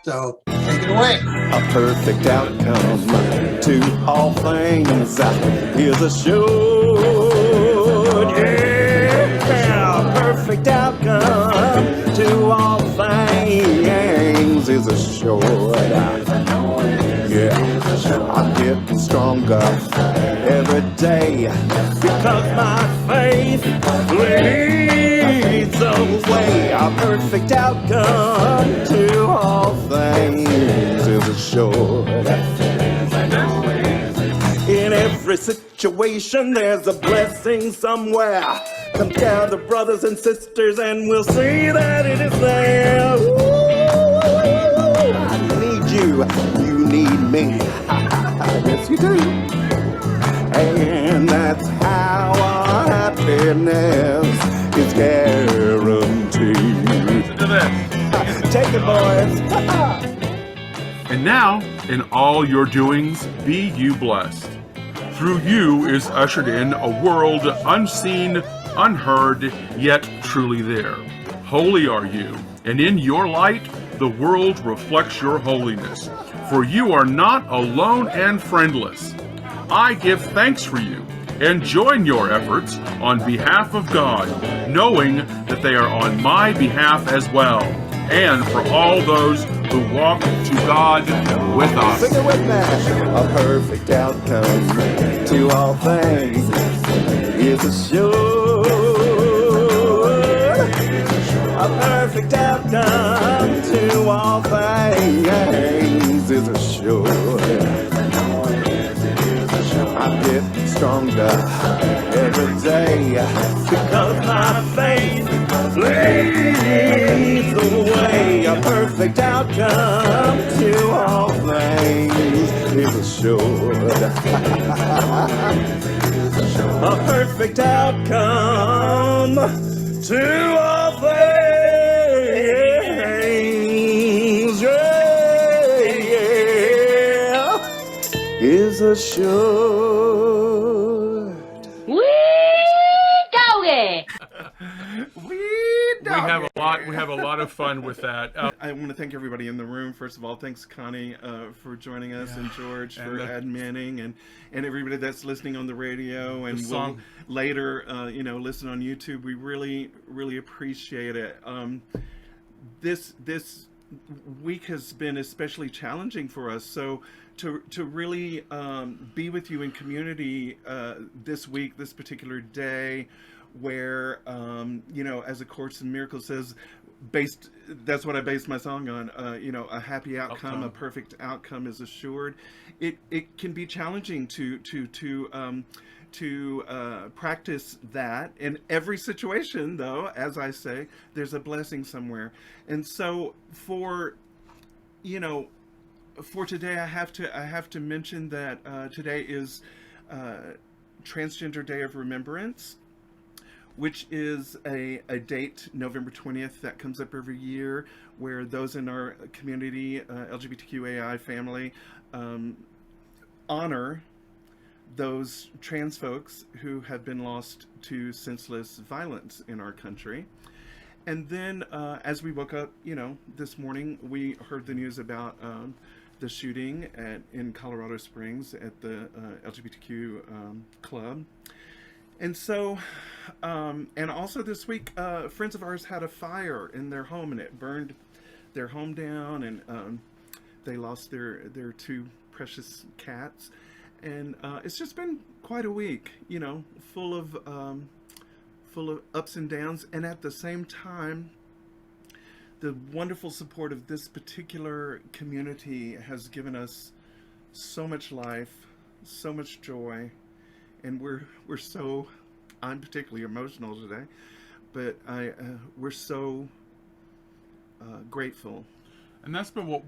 So take it away. A perfect outcome to all things is assured. Yeah, perfect outcome to all things is assured. Yeah, I'm getting stronger every day because my faith leads the way. A perfect outcome to all things is assured. In every situation, there's a blessing somewhere. Come gather, brothers and sisters, and we'll see that it is there. Ooh, I need you, you need me. Yes, you do. And that's how our happiness is guaranteed. Listen to this. Take it, boys. And now, in all your doings, be you blessed. Through you is ushered in a world unseen, unheard, yet truly there. Holy are you, and in your light, the world reflects your holiness. For you are not alone and friendless. I give thanks for you and join your efforts on behalf of God, knowing that they are on my behalf as well, and for all those who walk to God with us. Sing it with me. A perfect outcome to all things is assured. A perfect outcome to all things is assured. I'm getting stronger every day because my faith leads the way. A perfect outcome to all things is assured. A perfect outcome to all things, yeah, is assured. We have a lot of fun with that. I want to thank everybody in the room. First of all, thanks Connie for joining us, and George for adminning, and everybody that's listening on the radio and will later listen on YouTube. We really appreciate it. This week has been especially challenging for us, so to really be with you in community this week, this particular day, where as A Course in Miracles says, that's what I based my song on, a happy outcome, a perfect outcome is assured. It can be challenging to practice that in every situation, though. As I say, there's a blessing somewhere. And so for today, I have to mention that today is Transgender Day of Remembrance, which is a date, November 20th, that comes up every year, where those in our community, LGBTQAI family, honor those trans folks who have been lost to senseless violence in our country. And then as we woke up, this morning, we heard the news about the shooting in Colorado Springs at the LGBTQ club. And so, and also this week, friends of ours had a fire in their home, and it burned their home down, and they lost their two precious cats. And it's just been quite a week, full of ups and downs. And at the same time, the wonderful support of this particular community has given us so much life, so much joy. And I'm particularly emotional today, but we're so grateful. And that's been what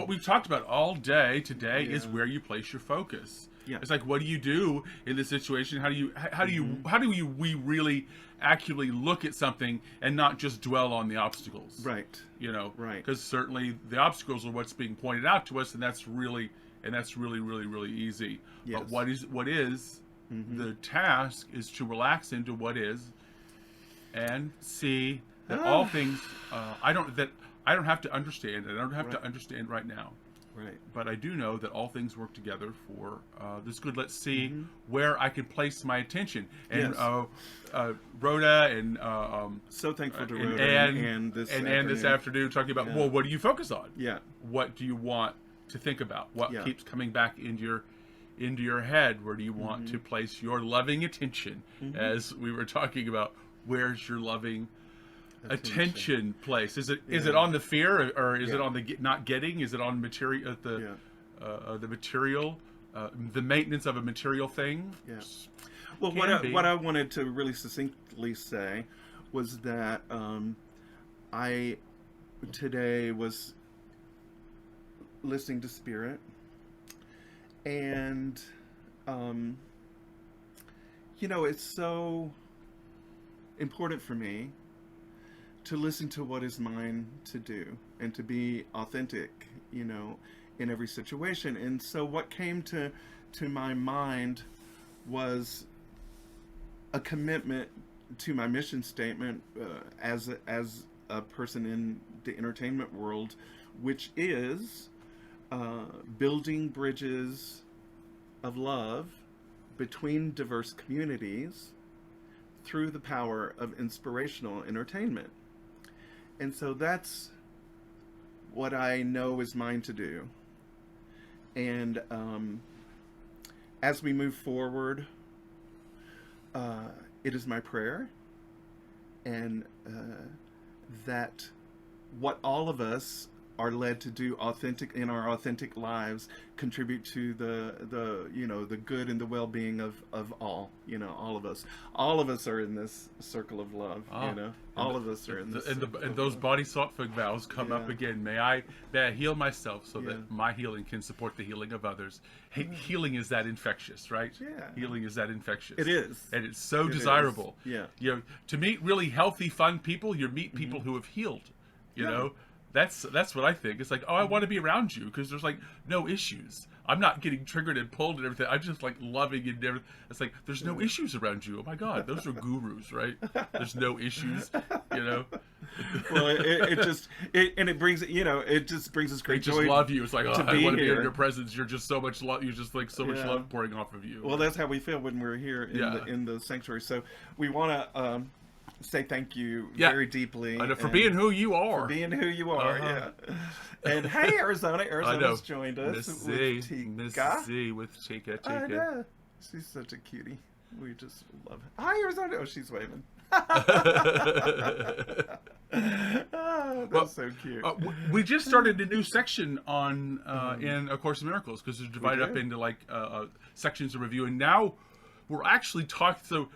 we've talked about all day today is where you place your focus. Yeah. It's like, what do you do in this situation? How do we really accurately look at something and not just dwell on the obstacles? Right. Right. Because certainly the obstacles are what's being pointed out to us, and that's really really easy. Yes. But what is the task is to relax into what is and see that all things I don't have to understand, and I don't have to understand right now. Right. But I do know that all things work together for this good. Let's see where I can place my attention. And Rhoda and so thankful to and Rhoda Ann this afternoon talking about, well, what do you focus on? Yeah. What do you want to think about? What keeps coming back into your head? Where do you want to place your loving attention? As we were talking about, where's your loving attention place? Is it on the fear, or is it on the not getting? Is it on material, the material, the maintenance of a material thing? Yes. Well, what I wanted to really succinctly say was that I today was listening to Spirit, and it's so important for me to listen to what is mine to do and to be authentic, in every situation. And so what came to my mind was a commitment to my mission statement as a person in the entertainment world, which is building bridges of love between diverse communities through the power of inspirational entertainment. And so that's what I know is mine to do. And as we move forward, it is my prayer and that what all of us are led to do in our authentic lives contribute to the good and the well-being of all, all of us. All of us are in this circle of love, all of us are in this. And those bodhisattva vows come up again. May I heal myself so that my healing can support the healing of others. Healing is that infectious, right? Yeah. Healing is that infectious. It is. And it's so desirable. Yeah. To meet really healthy, fun people, you meet people who have healed, you know? That's what I think. It's like, I want to be around you because there's like no issues. I'm not getting triggered and pulled and everything. I'm just like loving and everything. It's like there's no issues around you. Oh my God, those are gurus, right? There's no issues, Well, it just brings it just brings us great joy. They just love you. It's like, I want to be in your presence. You're just so much love. You're just like so much love pouring off of you. Well, that's how we feel when we're here in the sanctuary. So we want to say thank you very deeply for being who you are. And hey, Arizona's joined us. Miss Z with Chica. I know. She's such a cutie. We just love her. Hi, Arizona. Oh, she's waving. That's so cute. We just started a new section on in A Course in Miracles because it's divided up into like sections of review, and now we're actually talking. So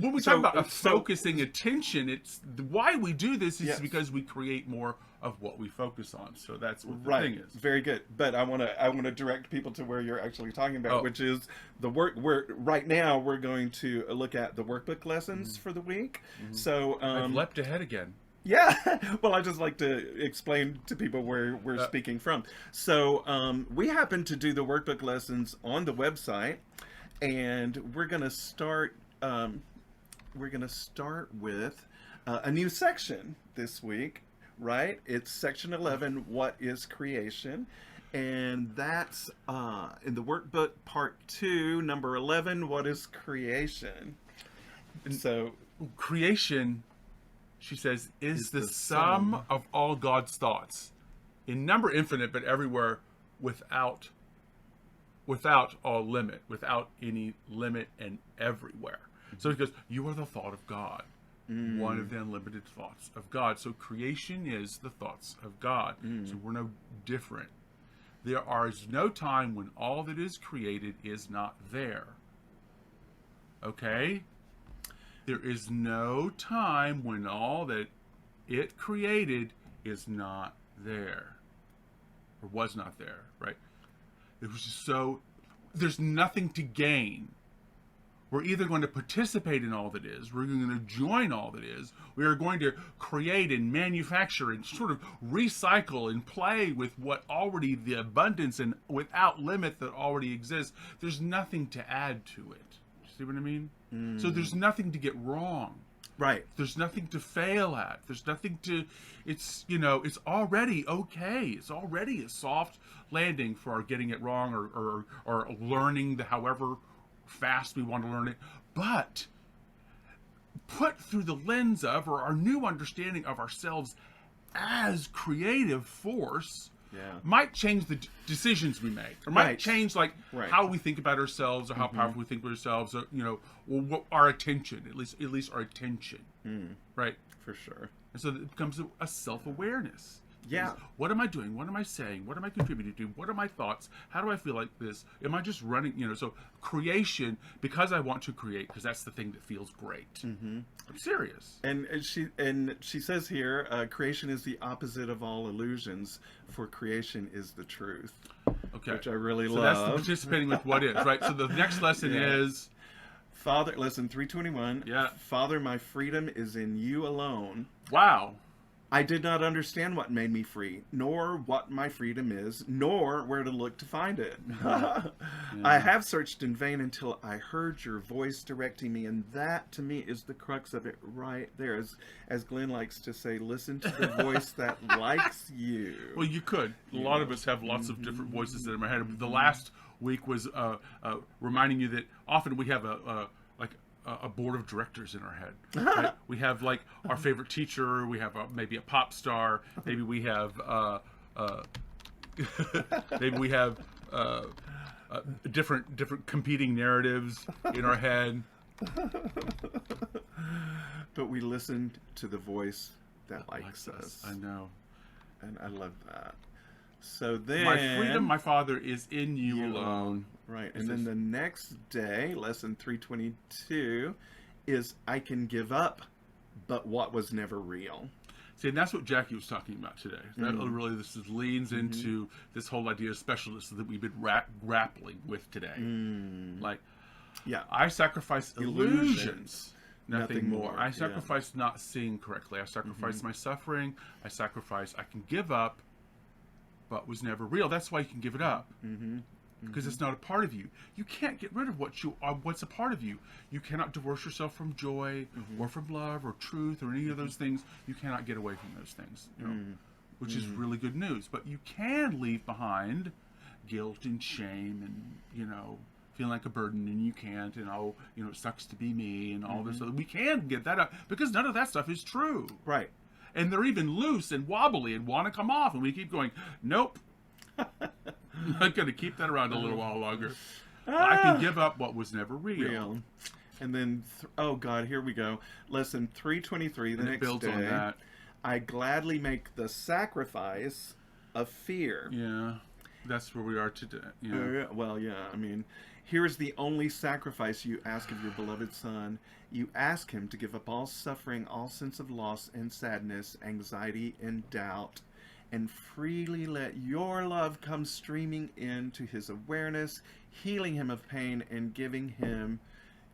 when we talk about focusing attention, it's why we do this is because we create more of what we focus on. So that's what the thing is. Very good. But I want to direct people to where you're actually talking about, which is the work. Right now we're going to look at the workbook lessons for the week. So I've leapt ahead again. Yeah. Well, I just like to explain to people where we're speaking from. So we happen to do the workbook lessons on the website, and we're going to start. We're going to start with a new section this week, right? It's section 11, What is Creation? And that's in the workbook part 2, number 11, What is Creation? And so creation, she says, is the sum of all God's thoughts, in number infinite, but everywhere without all limit, without any limit, and everywhere. So it goes, you are the thought of God, one of the unlimited thoughts of God. So creation is the thoughts of God. So we're no different. There is no time when all that is created is not there. Okay? There is no time when all that it created is not there. Or was not there, right? It was just there's nothing to gain. We're either going to participate in all that is, we're going to join all that is, we are going to create and manufacture and sort of recycle and play with what already, the abundance and without limit that already exists. There's nothing to add to it. See what I mean? So there's nothing to get wrong. Right. There's nothing to fail at. There's nothing to, it's, you know, it's already okay. It's already a soft landing for our getting it wrong or learning the however fast we want to learn it. But put through the lens of, or our new understanding of ourselves as creative force, might change the decisions we make, or might change like how we think about ourselves, or how powerful we think about ourselves, or, you know, what our attention, at least our attention, right? For sure. And so it becomes a self-awareness. Yeah. What am I doing? What am I saying? What am I contributing to? What are my thoughts? How do I feel like this? Am I just running? You know, so creation, because I want to create, because that's the thing that feels great. I'm serious. And she says here, creation is the opposite of all illusions, for creation is the truth. Okay. Which I really so love. That's the participating with what is, right? So the next lesson is... Father, lesson 321. Yeah. Father, my freedom is in you alone. Wow. I did not understand what made me free, nor what my freedom is, nor where to look to find it. I have searched in vain until I heard your voice directing me, and that, to me, is the crux of it right there. As Glen likes to say, listen to the voice that likes you. Well, you could. A lot of us have lots of different voices in our head. The last week was reminding you that often we have a board of directors in our head. Right? We have like our favorite teacher. We have maybe a pop star. Maybe we have different competing narratives in our head. But we listened to the voice that likes us. I know, and I love that. So then, my freedom, my Father, is in you alone. Right. And then the next day, lesson 322, is I can give up, but what was never real. See, and that's what Jackie was talking about today. That really, this leans into this whole idea of specialists that we've been grappling with today. Like, I sacrifice illusions. Nothing more. I sacrifice not seeing correctly. I sacrifice my suffering. I can give up, but was never real. That's why you can give it up. Because it's not a part of you. You can't get rid of what's a part of you. You cannot divorce yourself from joy or from love or truth or any of those things. You cannot get away from those things, you know, which is really good news. But you can leave behind guilt and shame and, you know, feeling like a burden, and you can't, and you know, it sucks to be me and all this other. We can get that up because none of that stuff is true. Right. And they're even loose and wobbly and want to come off, and we keep going, nope. I'm not going to keep that around a little while longer. I can give up what was never real. And then, oh God, here we go. Lesson 323, the next day. On that. I gladly make the sacrifice of fear. Yeah, that's where we are today. Yeah. Well, yeah, I mean, here is the only sacrifice you ask of your beloved Son. You ask him to give up all suffering, all sense of loss and sadness, anxiety and doubt, and freely let your love come streaming into his awareness, healing him of pain and giving him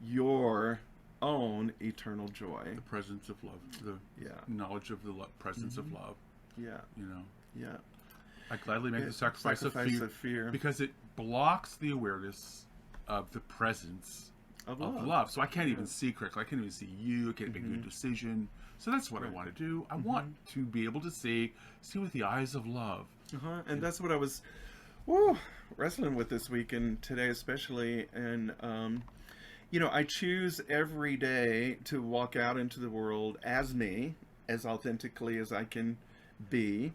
your own eternal joy. The presence of love, the knowledge of the presence of love. Yeah. You know. Yeah. I gladly make the sacrifice of fear because it blocks the awareness of the presence of love. So I can't even see correctly. I can't even see you. I can't make a good decision. So that's what I want to do. I want to be able to see with the eyes of love. And that's what I was wrestling with this week and today especially. And, you know, I choose every day to walk out into the world as me, as authentically as I can be.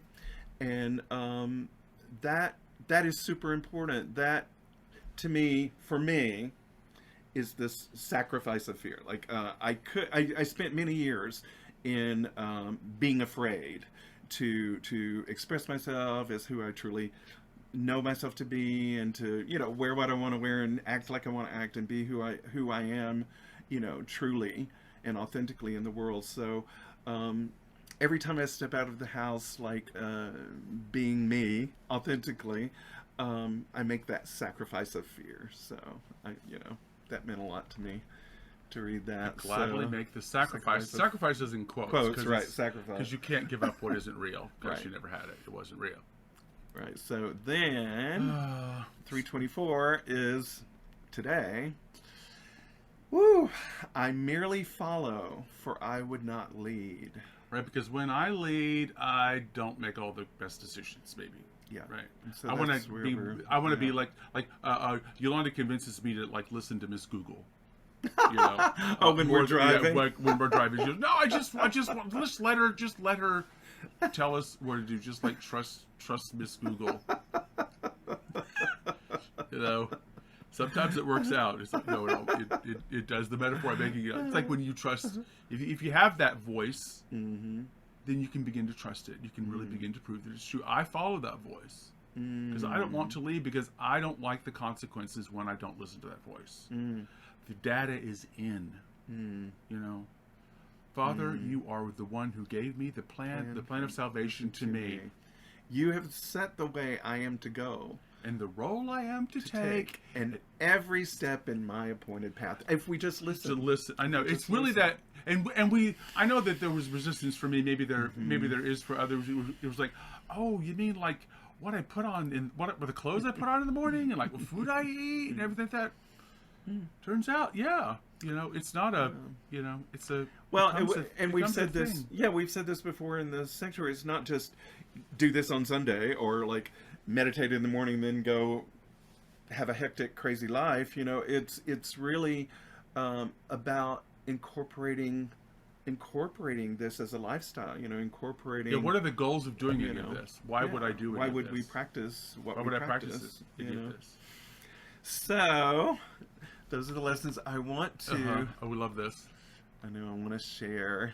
And that is super important. That, to me, for me, is this sacrifice of fear. Like, I spent many years in being afraid to express myself as who I truly know myself to be, and to, you know, wear what I want to wear and act like I want to act and be who I am, you know, truly and authentically in the world. So every time I step out of the house, like being me authentically, I make that sacrifice of fear. So you know, that meant a lot to me to read that. I gladly make the sacrifice. Sacrifice is in quotes. Quotes, right? Sacrifice. Because you can't give up what isn't real. Because you never had it. It wasn't real. Right. So then, 324 is today. Woo! I merely follow, for I would not lead. Right, because when I lead, I don't make all the best decisions. Maybe. Yeah. Right. So I want that's to where be. we're- I want to yeah. be like Yolanda convinces me to like listen to Miss Google. You know, When we're driving? when we're driving, she goes, no, I just just let her tell us what to do. Just like trust Miss Google. You know, sometimes it works out. It's like no, it does. The metaphor I'm making, it's like when you trust. If you have that voice, then you can begin to trust it. You can really begin to prove that it's true. I follow that voice because I don't want to leave because I don't like the consequences when I don't listen to that voice. The data is in, you know. Father, you are the one who gave me the plan of salvation to me. You have set the way I am to go. And the role I am to take. And every step in my appointed path. If we just listen. To listen. I know. It's really that, and I know that there was resistance for me. Maybe there is for others. It was like, oh, you mean like what I put on, in what the clothes I put on in the morning? And like what food I eat and everything like that. Turns out, yeah, you know, it's not a, you know, it's a. And we've said this. Thing. Yeah, we've said this before in the sanctuary. It's not just do this on Sunday or like meditate in the morning, then go have a hectic, crazy life. You know, it's really about incorporating this as a lifestyle. You know, incorporating. Yeah. What are the goals of doing any know, of this? Why would I do any Why of would this? we practice what Why we would I practice? practice any of this? So, those are the lessons I want to. Oh, we love this. I know I want to share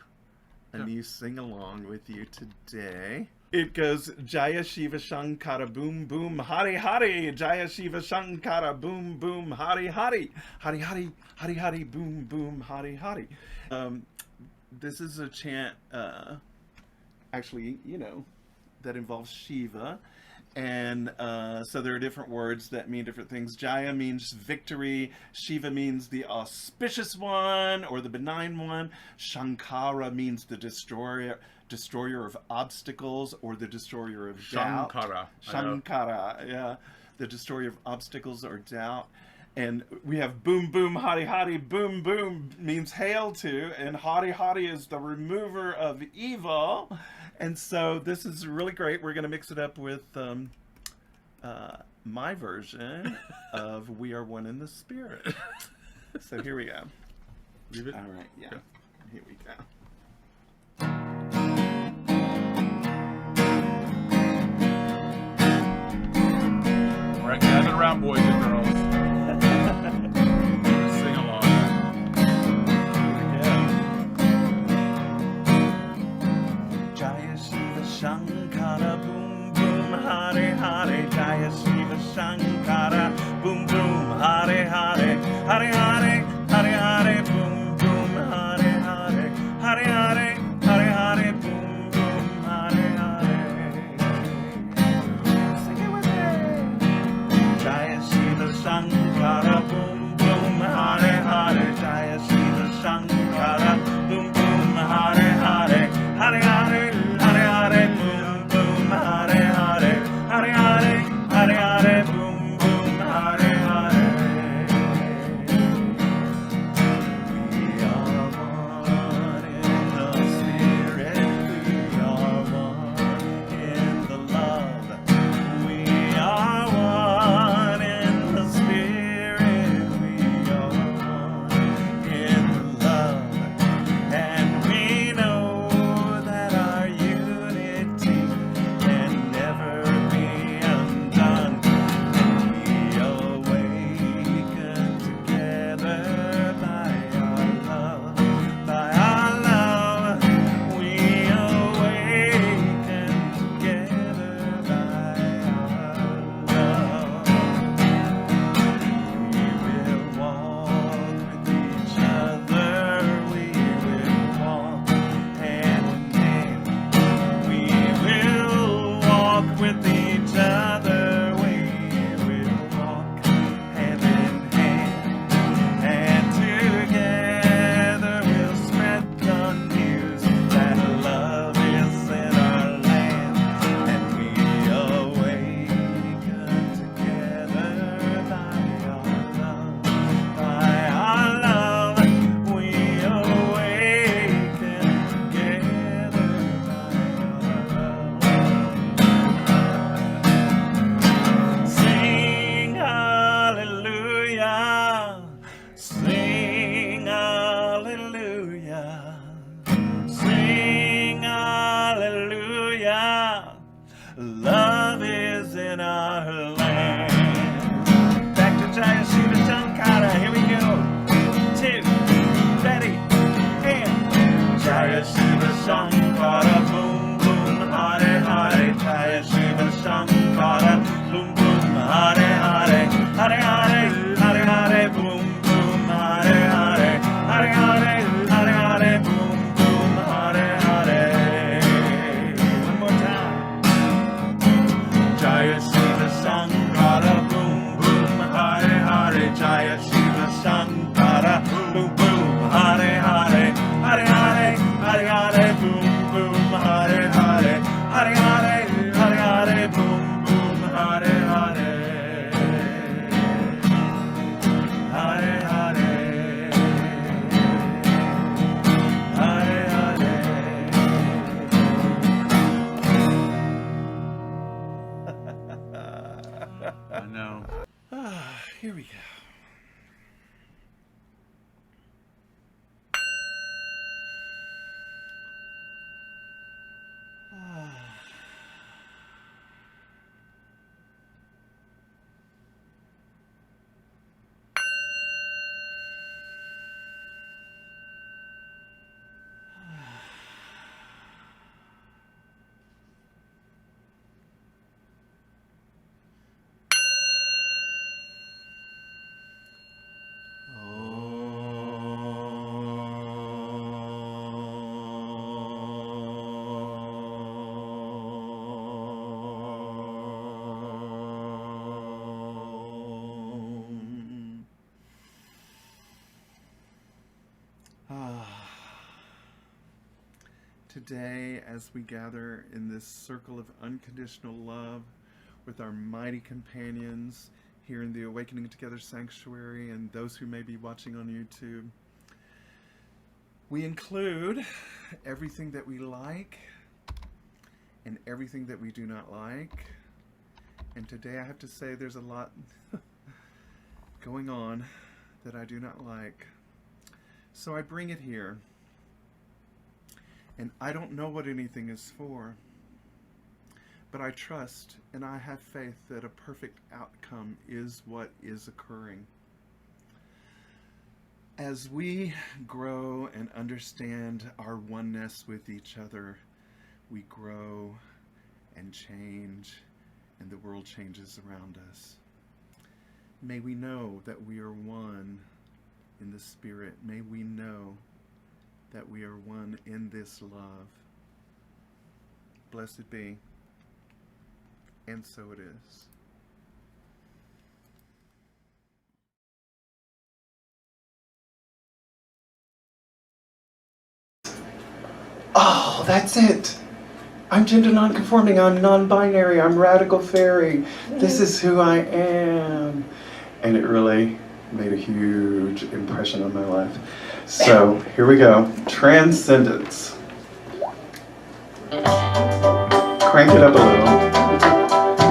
a new sing-along with you today. It goes, Jaya Shiva Shankara Boom Boom Hari Hari, Jaya Shiva Shankara Boom Boom Hari Hari, Hari Hari, Hari Hari Boom Boom Hari Hari. This is a chant, actually, you know, that involves Shiva. And so there are different words that mean different things. Jaya means victory. Shiva means the auspicious one or the benign one. Shankara means the destroyer of obstacles or the destroyer of doubt. Shankara, yeah. The destroyer of obstacles or doubt. And we have boom, boom, hari, hari, boom, boom means hail to. And hari, hari is the remover of evil. And so this is really great. We're going to mix it up with my version of We Are One in the Spirit. So here we go. Leave it? All right, yeah. Okay. Here we go. All right, gather around, boys and girls. Sing along. Jaya Shiva Shankara Boom Boom Hare Hare, Jaya Shiva Shankara Boom Boom Hare Hare, Hare Hare, Hare Hare Boom Boom Hare Hare, Hare Hare, Hare Hare Boom Boom Hare Hare. Sing it with me. Jaya Shiva Shankara Boom Boom Hare Hare, Jaya Shiva Shankara Boom Boom Hare Hare, Hare Hare, Hare Hare Boom Boom Hare Hare, Hare Hare, Hare Hare Boom Boom Hare Hare. love is in our land. Back to Jaya Shiva Shankara, here we go. 2, ready, and Jaya Shiva Shankara, boom boom, Hare Hare, Jaya Shiva Shankara, boom boom, Hare Hare, Hare Hare, Hare Hare, boom boom, Hare Hare, Hare Hare, Hare Hare, boom boom, Hare Hare. One more time. Jaya Shiva Shankara, boom boom, Hare Hare, Jaya Shiva Shankara, boom boom, Hare Hare, Hare Hare, Hare Hare, boom boom, Hare Hare, Hare Hare, Hare Hare, boom boom, Hare Hare, Hare Hare, Hare Hare. I know. Here we go. Today, as we gather in this circle of unconditional love with our mighty companions here in the Awakening Together Sanctuary and those who may be watching on YouTube, we include everything that we like and everything that we do not like. And today I have to say there's a lot going on that I do not like. So I bring it here. And I don't know what anything is for, but I trust and I have faith that a perfect outcome is what is occurring. As we grow and understand our oneness with each other, we grow and change, and the world changes around us. May we know that we are one in the Spirit. May we know that we are one in this love. Blessed be, and so it is. Oh, that's it. I'm gender non-conforming, I'm non-binary, I'm radical fairy. This is who I am. And it really made a huge impression on my life. So here we go. Transcendence. Crank it up a little.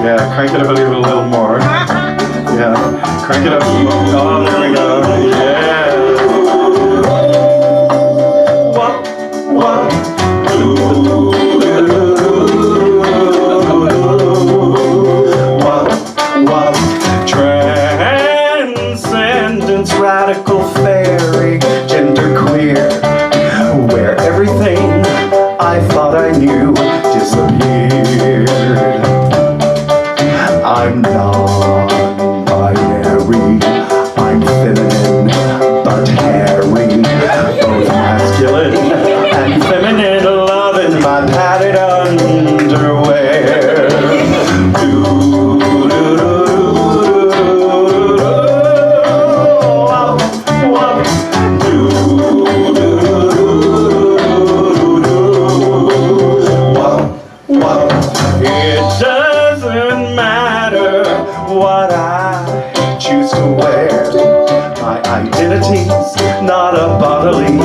Yeah, crank it up a little more. Yeah, crank it up. Oh, there we go. Yeah. Transcendence, radical fairy, genderqueer, where everything I thought I knew disappeared. I'm non-binary, I'm feminine but hairy, both masculine and feminine, loving my padded underwear. It doesn't matter what I choose to wear. My identity's not a bodily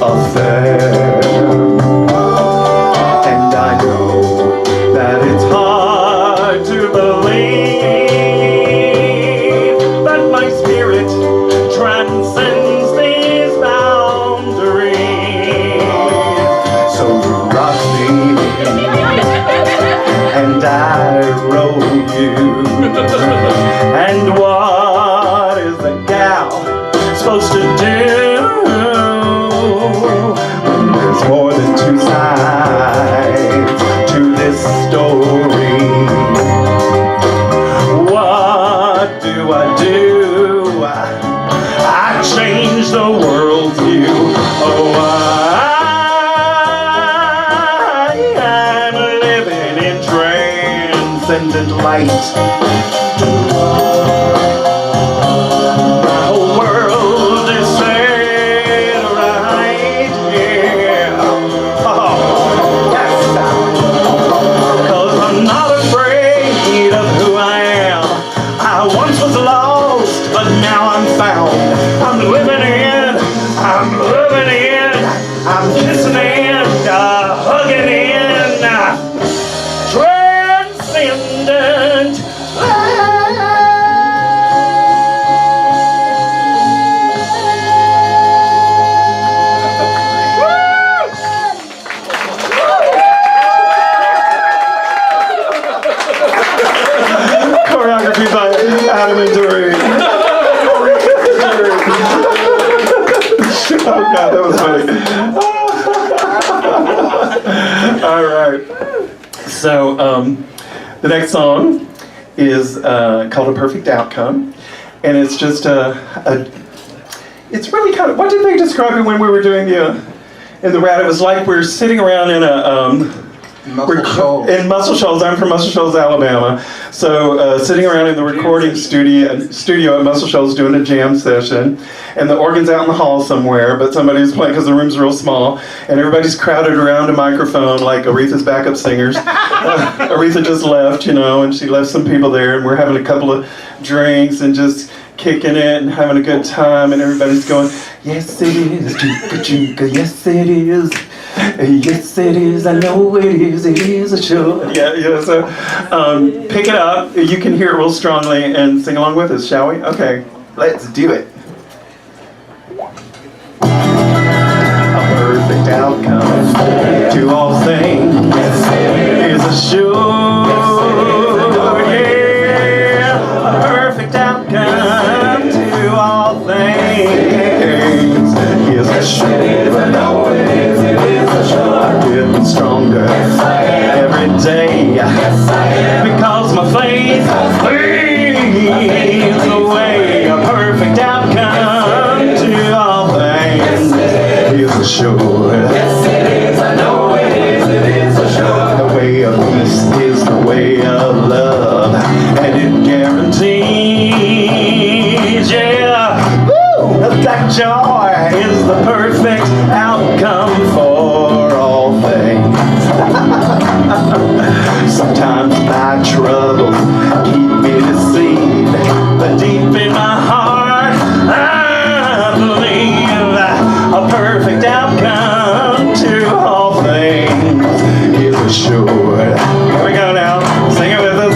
affair. And transcendent light. My whole world is set right here. Oh, yes, 'cause I'm not afraid of who I am. I once was lost, but now I'm found. I'm living in, I'm kissing in, hugging in, transcendent choreography by Adam and Doreen. Oh God, that was funny. All right. So the next song is called "A Perfect Outcome," and it's just it's really kind of, what did they describe it when we were doing the in the rad? It was like we're sitting around in a Muscle Shoals. in Muscle Shoals. I'm from Muscle Shoals, Alabama. So sitting around in the recording studio at Muscle Shoals doing a jam session, and the organ's out in the hall somewhere, but somebody's playing because the room's real small, and everybody's crowded around a microphone like Aretha's backup singers. Aretha just left, and she left some people there, and we're having a couple of drinks and just kicking it and having a good time, and everybody's going, yes it is, chooka chooka, yes it is. Yes it is, I know it is a show. Yeah, so pick it up, you can hear it real strongly and sing along with us, shall we? Okay, let's do it. A perfect outcome to all things is assured. Yeah, a perfect outcome to all things is assured. Getting stronger every day because my faith leads the way. A perfect outcome to all things is assured. Yes, it is. I know it is. It is assured. The way of peace is the way of love, and it guarantees, that joy is the perfect outcome for all things. Sometimes my troubles keep me deceived, but deep in my heart I believe a perfect outcome to all things is assured. Here we go now, sing it with us.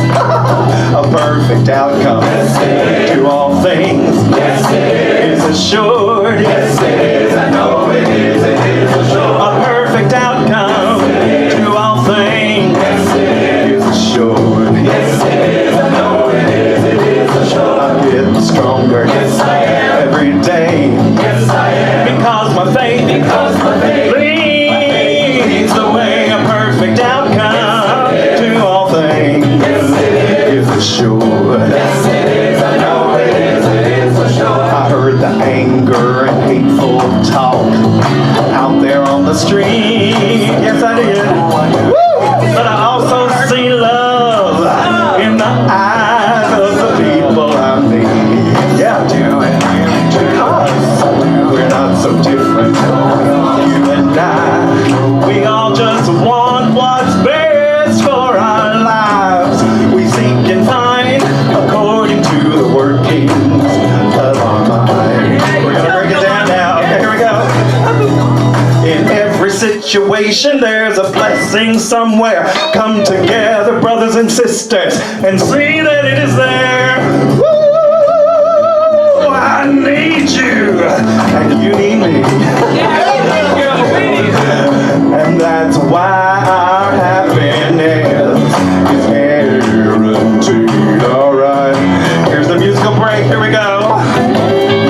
A perfect outcome to all things is assured. Yes it is, I know it is assured. A perfect outcome to all things is assured. Yes it is, I know it is assured. I'm getting stronger every day. Yes I am. Because my faith leads the way. A perfect outcome to all things is assured. Yes it is, I know it is assured. I heard the anger and hateful talk out there on the street. Yes, I did. Woo! But I also see love in the eyes of the people I meet. Yeah, I do. Because we're not so different. You and I, we all just want what's best for our lives. We seek and find according to the workings of our mind. We're gonna break it down now. Okay, here we go. In every situation, there's a blessing somewhere. Come together, brothers and sisters, and see that it is there. Woo! I need you, and you need me. And that's why our happiness is guaranteed. All right, here's the musical break. Here we go.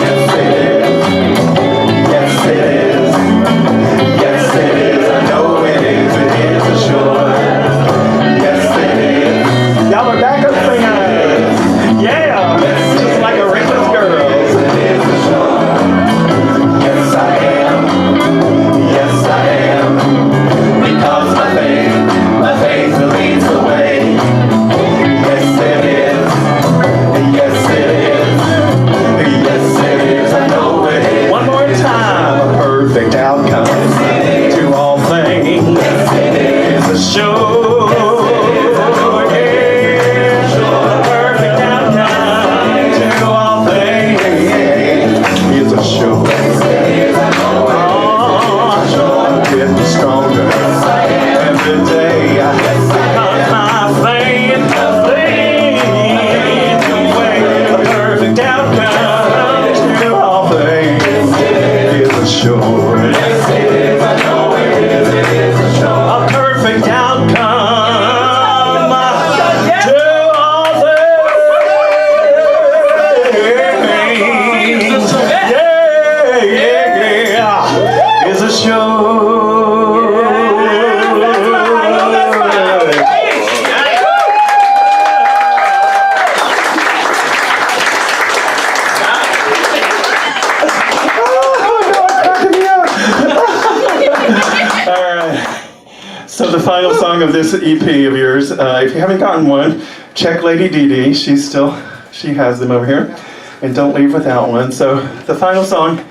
Yes, it is. Yes, it is. Yes, it is. I know it is. It is assured. Yes, it is. Y'all are backup singers. Yeah, just like Aretha's girls. It is assured. Yes, I am. Yes, I am. song of this EP of yours. If you haven't gotten one, check Lady Dee Dee. She has them over here. And don't leave without one. So the final song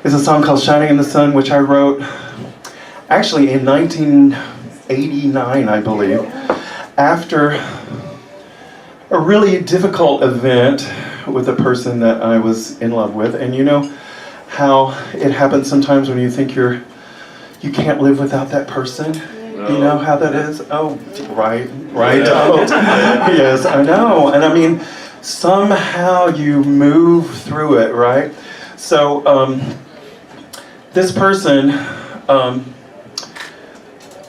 is a song called Shining in the Sun, which I wrote actually in 1989, I believe, after a really difficult event with a person that I was in love with. And you know how it happens sometimes when you think you can't live without that person? You know how that is? Oh, right. Oh, yes, I know. And I mean, somehow you move through it, right? So this person,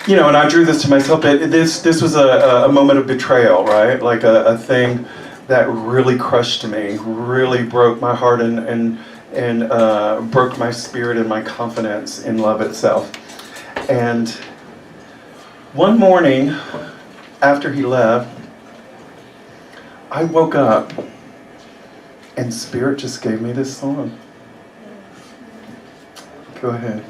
you know, and I drew this to myself, but this was a moment of betrayal, right? Like a thing that really crushed me, really broke my heart and broke my spirit and my confidence in love itself. And one morning after he left, I woke up and Spirit just gave me this song. Go ahead.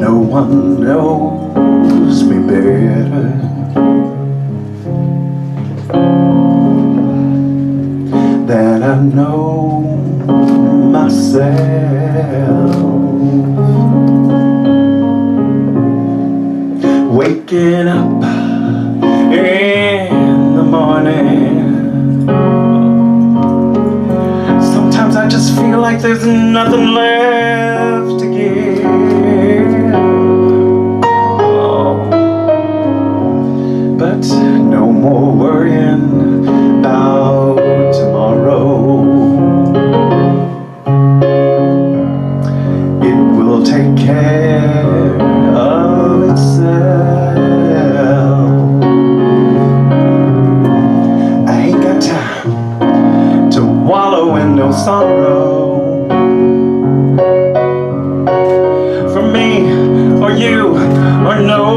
No one knows me better than I know myself. Waking up in the morning, sometimes I just feel like there's nothing left to give. Oh. But no more worrying about tomorrow. It will take care of itself. I ain't got time to wallow in no sorrow. For me or you or nobody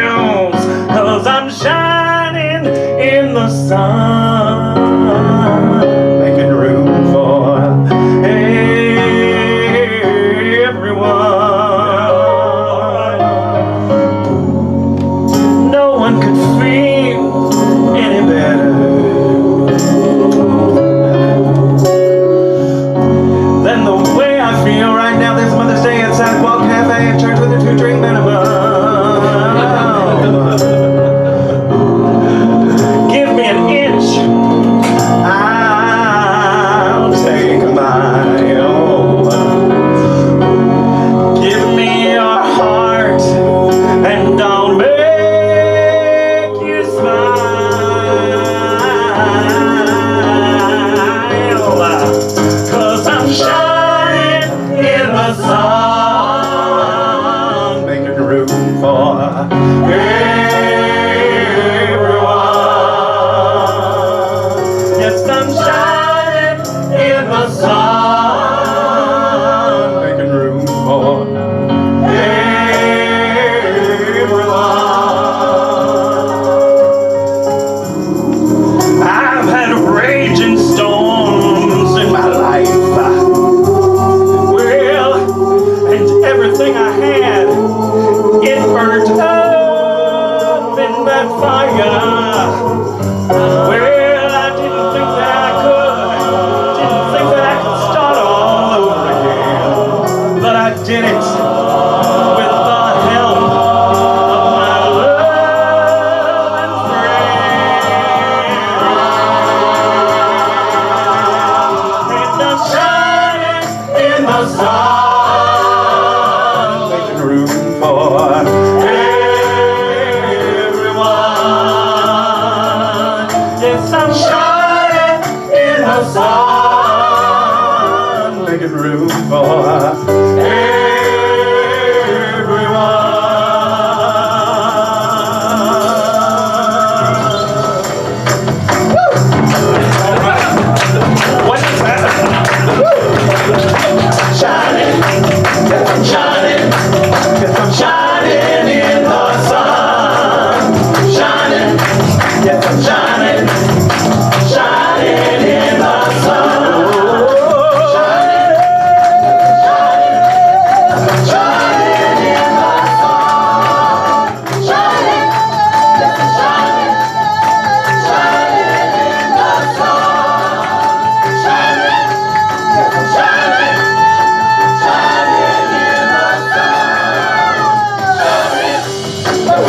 else, 'cause I'm shining in the sun, making room for everyone. No one could feel any better than the way I feel right now. This Mother's Day at Sidewalk Cafe at church with a 2-drink minimum. Give me an inch, I'll take a mile. Give me your heart and I'll make you smile. 'Cause I'm shining in the sun, making room for everyone. Yes, I'm shining in the sun, making room for everyone. I've had raging storms in my life. Well, and everything I had, it burnt up in that fire. Well, I didn't think that I could start all over again, but I did it with the help of my love and friends. And I'm shining in the sun, making room for everyone. Yes,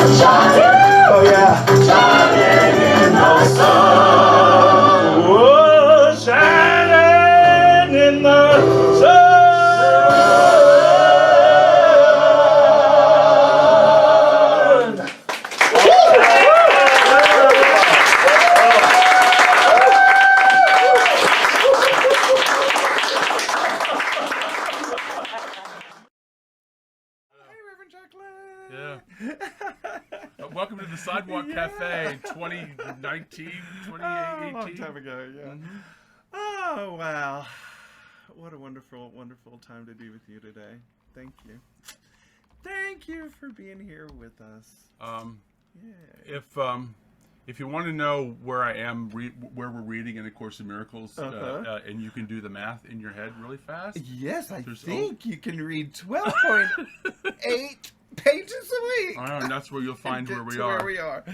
Oh yeah. Shining in the sun. Oh, shining in the sun. Yeah. Welcome to the Sidewalk Cafe 2019, 2018. A long time ago, yeah. Mm-hmm. Oh, wow. What a wonderful, wonderful time to be with you today. Thank you. Thank you for being here with us. Yeah. If you want to know where I am, where we're reading in A Course in Miracles, and you can do the math in your head really fast. Yes, I think you can read 12.8 pages a week. And that's where you'll find where we Where are. we are.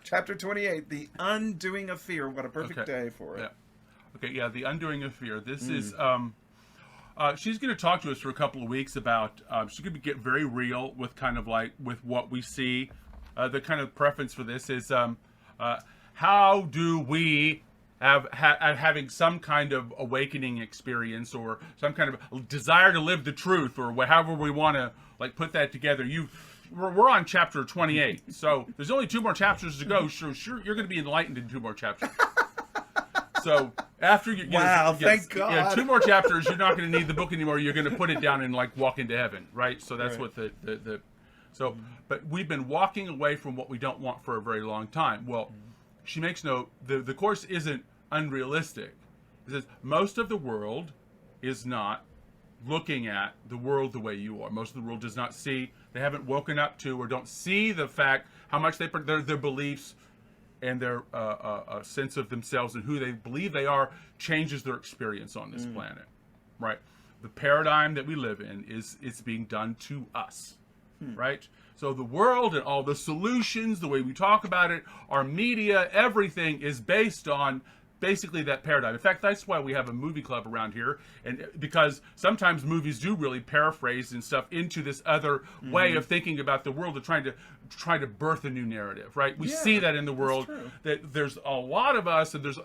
Chapter 28, The Undoing of Fear. What a perfect day for it. Yeah. Okay, yeah, The Undoing of Fear. This is, she's going to talk to us for a couple of weeks about, she's going to get very real with kind of like, with what we see. The kind of preference for this is, how do we having some kind of awakening experience or some kind of desire to live the truth or however we want to like put that together. We're on chapter 28, so there's only 2 more chapters to go. Sure, you're going to be enlightened in 2 more chapters. So after you, thank God. Yeah, 2 more chapters, you're not going to need the book anymore. You're going to put it down and like walk into heaven, right? So that's what the so. But we've been walking away from what we don't want for a very long time. Well, she makes note the course isn't unrealistic. It says most of the world is not looking at the world the way you are. Most of the world does not see. They haven't woken up to or don't see the fact how much their beliefs and their sense of themselves and who they believe they are changes their experience on this planet, right? The paradigm that we live in it's being done to us, right? So the world and all the solutions, the way we talk about it, our media, everything is based on basically that paradigm. In fact, that's why we have a movie club around here, and because sometimes movies do really paraphrase and stuff into this other way of thinking about the world, of trying to birth a new narrative, right? We see that in the world, that there's a lot of us, and there's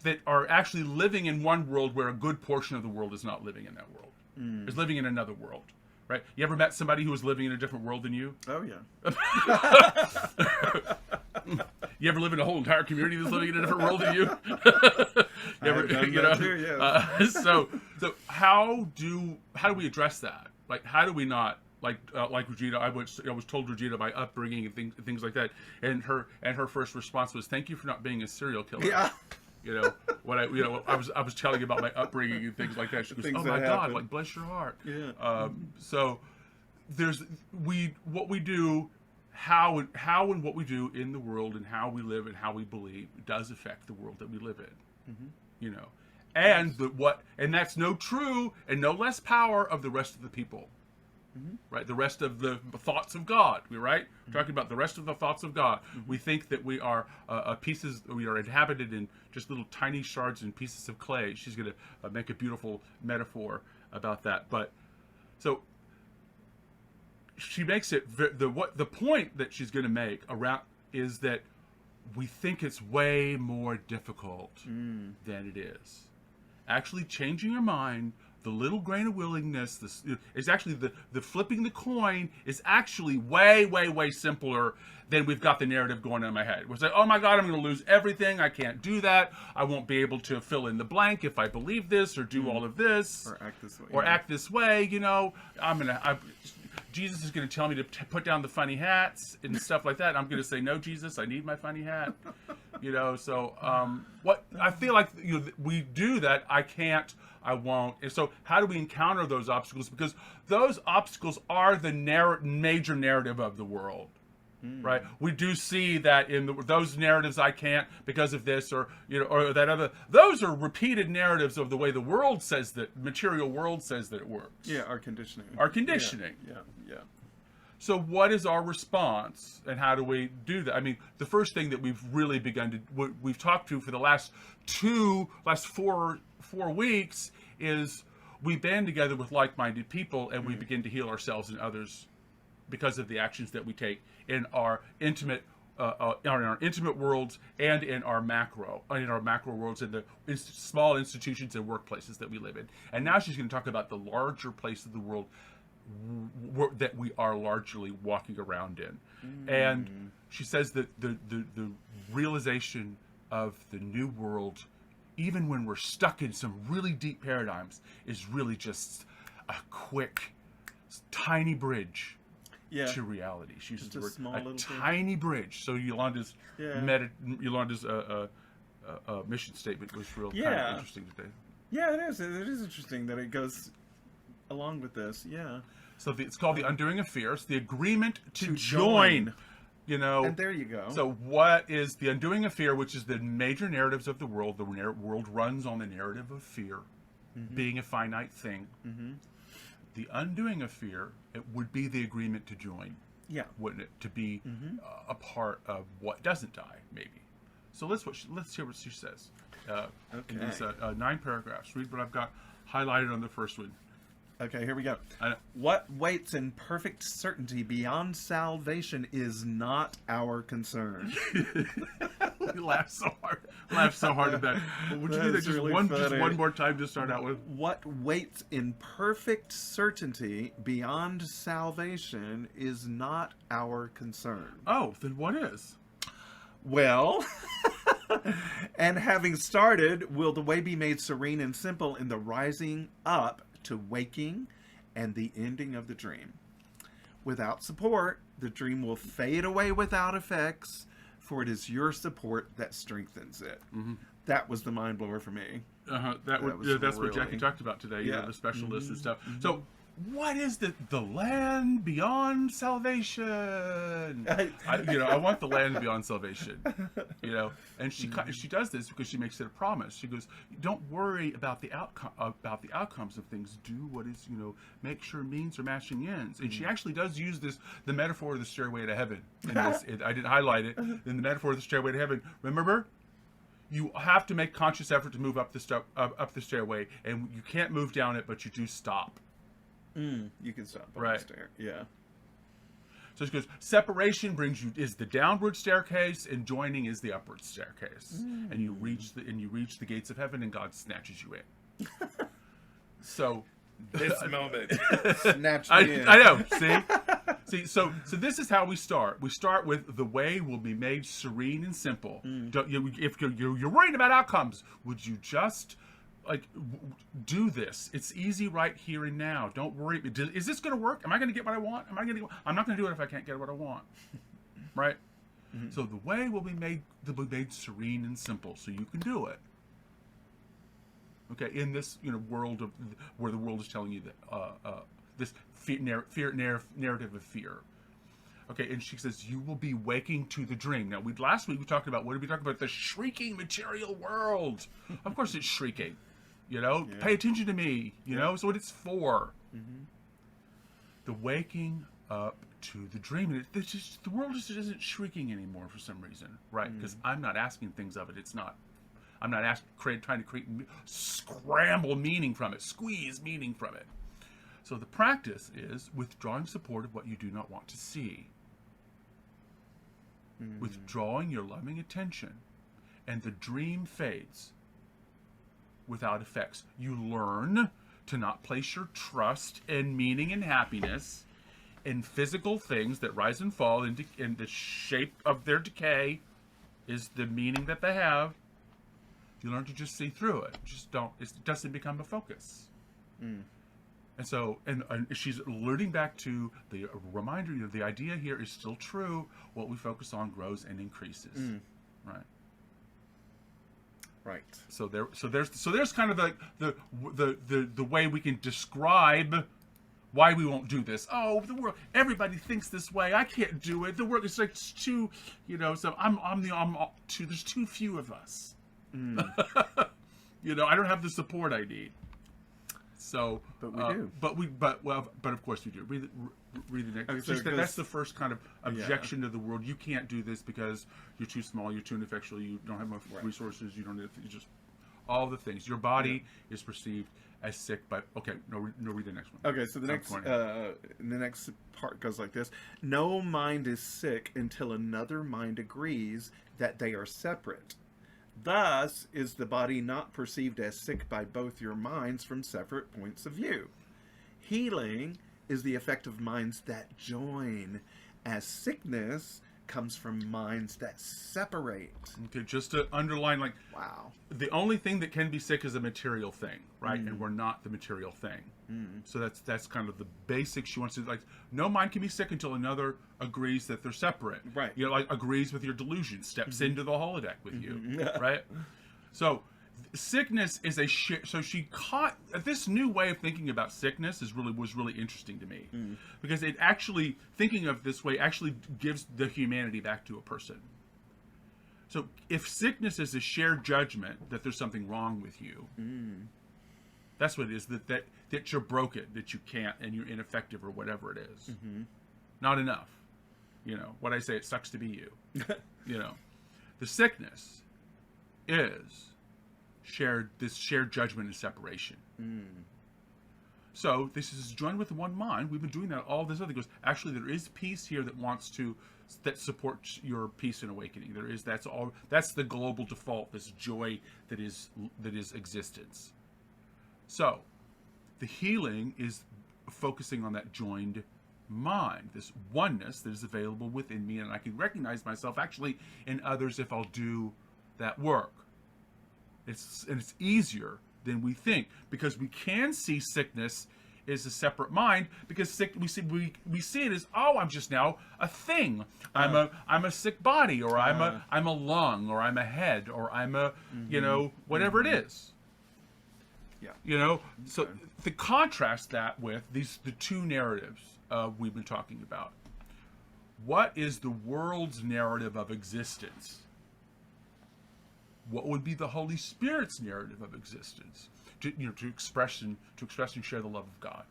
that are actually living in one world where a good portion of the world is not living in that world, is living in another world. Right? You ever met somebody who was living in a different world than you? Oh, yeah. You ever live in a whole entire community that's living in a different world than you? So how do we address that? Like, how do we not like Regina? I was told Regina my upbringing and things like that, and her first response was, "Thank you for not being a serial killer." Yeah. When I was telling you about my upbringing and things like that. She goes, "Oh my God, like bless your heart." Yeah. So there's what we do, how and what we do in the world and how we live and how we believe does affect the world that we live in. And that's no true and no less power of the rest of the people. Right, the rest of the thoughts of God. We're talking about the rest of the thoughts of God. We think that we are we are inhabited in just little tiny shards and pieces of clay. She's going to make a beautiful metaphor about that. But so she makes it the point that she's going to make around is that we think it's way more difficult than it is. Actually, changing your mind. The little grain of willingness is actually the flipping the coin is actually way, way, way simpler than we've got the narrative going on in my head. We're saying, oh my God, I'm going to lose everything. I can't do that. I won't be able to fill in the blank if I believe this or do all of this. Or act this way. Act this way, Jesus is going to tell me to put down the funny hats and stuff like that. I'm going to say, no, Jesus, I need my funny hat. What I feel like we do that. I can't. I won't. And so how do we encounter those obstacles? Because those obstacles are the major narrative of the world, right? We do see that in those narratives, I can't because of this or that other. Those are repeated narratives of the way the world says that, material world says that it works. Yeah, our conditioning. Yeah. So what is our response and how do we do that? I mean, the first thing that we've really we've talked to for the last four weeks is we band together with like-minded people and we begin to heal ourselves and others because of the actions that we take in our intimate worlds and in our macro worlds, in the small institutions and workplaces that we live in. And now she's going to talk about the larger place of the world that we are largely walking around in. And she says that the realization of the new world, even when we're stuck in some really deep paradigms, is really just a quick, tiny bridge to reality. She uses the word a tiny bridge. So Yolanda's mission statement was real kind of interesting today. Yeah, it is. It is interesting that it goes along with this. Yeah. So it's called the undoing of fear. It's the agreement to join. And there you go. So what is the undoing of fear, which is the major narratives of the world? The world runs on the narrative of fear, being a finite thing. The undoing of fear, it would be the agreement to join. Yeah. Wouldn't it? To be a part of what doesn't die, maybe. So let's hear what she says. In these 9 paragraphs. Read what I've got highlighted on the first one. Okay, here we go. What waits in perfect certainty beyond salvation is not our concern. We laugh so hard at that. Would you do that just one more time to start out with? What waits in perfect certainty beyond salvation is not our concern. Oh, then what is? Well, and having started, will the way be made serene and simple in the rising up to waking and the ending of the dream. Without support, the dream will fade away without effects, for it is your support that strengthens it. That was the mind blower for me. That's what Jackie talked about today. You know, the specialists and stuff. So, what is the land beyond salvation? I want the land beyond salvation. And she does this because she makes it a promise. She goes, "Don't worry about the outcomes of things. Do what is, make sure means are matching ends." And she actually does use the metaphor of the stairway to heaven. In this, I didn't highlight it. In the metaphor of the stairway to heaven, remember, you have to make conscious effort to move up the stairway, and you can't move down it, but you do stop. You can stop on the stair. Yeah. So she goes, separation is the downward staircase, and joining is the upward staircase. And you reach the gates of heaven, and God snatches you in. So this moment snatched me in. I know. See, so this is how we start. We start with the way will be made serene and simple. If you're worried about outcomes, would you just do this? It's easy right here and now. Don't worry. Is this going to work? Am I going to get what I want? I'm not going to do it if I can't get what I want. Right? So the way will be made serene and simple, so you can do it. Okay, in this world where the world is telling you that this narrative of fear. Okay, and she says you will be waking to the dream. Now, last week we talked about the shrieking material world. Of course, it's shrieking. Pay attention to me. That's what it's for. The waking up to the dream. The world just isn't shrieking anymore for some reason, right? Because I'm not asking things of it. It's not. I'm not trying to create scramble meaning from it, squeeze meaning from it. So the practice is withdrawing support of what you do not want to see. Withdrawing your loving attention, and the dream fades without effects. You learn to not place your trust and meaning and happiness in physical things that rise and fall, in the shape of their decay is the meaning that they have. You learn to just see through it. It doesn't become a focus. And so, and she's alluding back to the reminder, the idea here is still true. What we focus on grows and increases. Right. Right. So there's kind of the way we can describe why we won't do this. Oh, the world, everybody thinks this way. I can't do it. The world is it's too, so there's too few of us. I don't have the support I need. So, but we do. But of course we do. Read the next. Okay, so that's the first kind of objection to the world. You can't do this because you're too small, you're too ineffectual, you don't have enough resources, you just all the things. Your body is perceived as sick by... Okay, no, read the next one. Okay, so the next part goes like this. No mind is sick until another mind agrees that they are separate. Thus is the body not perceived as sick by both your minds from separate points of view. Healing is the effect of minds that join, as sickness comes from minds that separate. Okay, just to underline, like, Wow. the only thing that can be sick is a material thing, right? And we're not the material thing. So that's kind of the basics. She wants to, like, no mind can be sick until another agrees that they're separate. Right. You know, like, agrees with your delusion, steps into the holodeck with you, right? So sickness is so she caught this new way of thinking about sickness was really interesting to me, because it actually, thinking of this way, actually gives the humanity back to a person. So if sickness is a shared judgment that there's something wrong with you, that's what it is, that you're broken, that you can't, and you're ineffective, or whatever it is. Not enough. You know what I say, it sucks to be you. You know, the sickness is shared judgment and separation. So this is joined with one mind. We've been doing that all this other goes. Actually, there is peace here that supports your peace and awakening. That's the global default, this joy that is existence. So the healing is focusing on that joined mind, this oneness that is available within me, and I can recognize myself actually in others if I'll do that work. It's easier than we think, because we can see sickness as a separate mind, because we see it as, oh, I'm just now a thing. I'm a sick body, or I'm a lung, or I'm a head, or I'm a whatever it is. Yeah. You know, so to contrast that with the two narratives we've been talking about. What is the world's narrative of existence? What would be the Holy Spirit's narrative of existence? To express and share the love of God,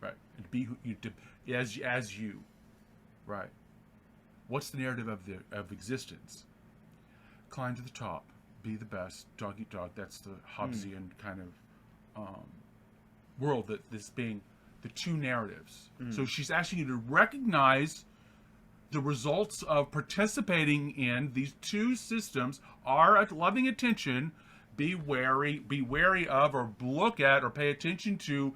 right? And be who as you, right? What's the narrative of existence? Climb to the top, be the best, dog eat dog. That's the Hobbesian kind of world, that this being the two narratives. So she's asking you to recognize the results of participating in these two systems are a loving attention. Be wary of, or look at, or pay attention to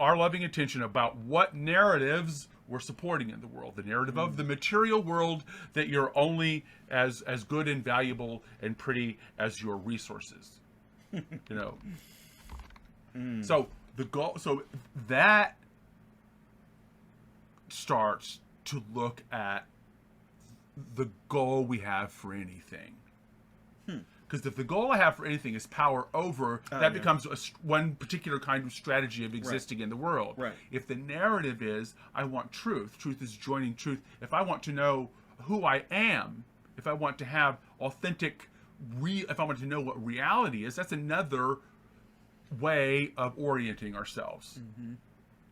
our loving attention about what narratives we're supporting in the world. The narrative of the material world, that you're only as good and valuable and pretty as your resources. You know. So the goal. So that starts to look at the goal we have for anything. Because if the goal I have for anything is power over, that becomes one particular kind of strategy of existing in the world. Right. If the narrative is, I want truth, truth is joining truth. If I want to know who I am, if I want to have authentic, if I want to know what reality is, that's another way of orienting ourselves.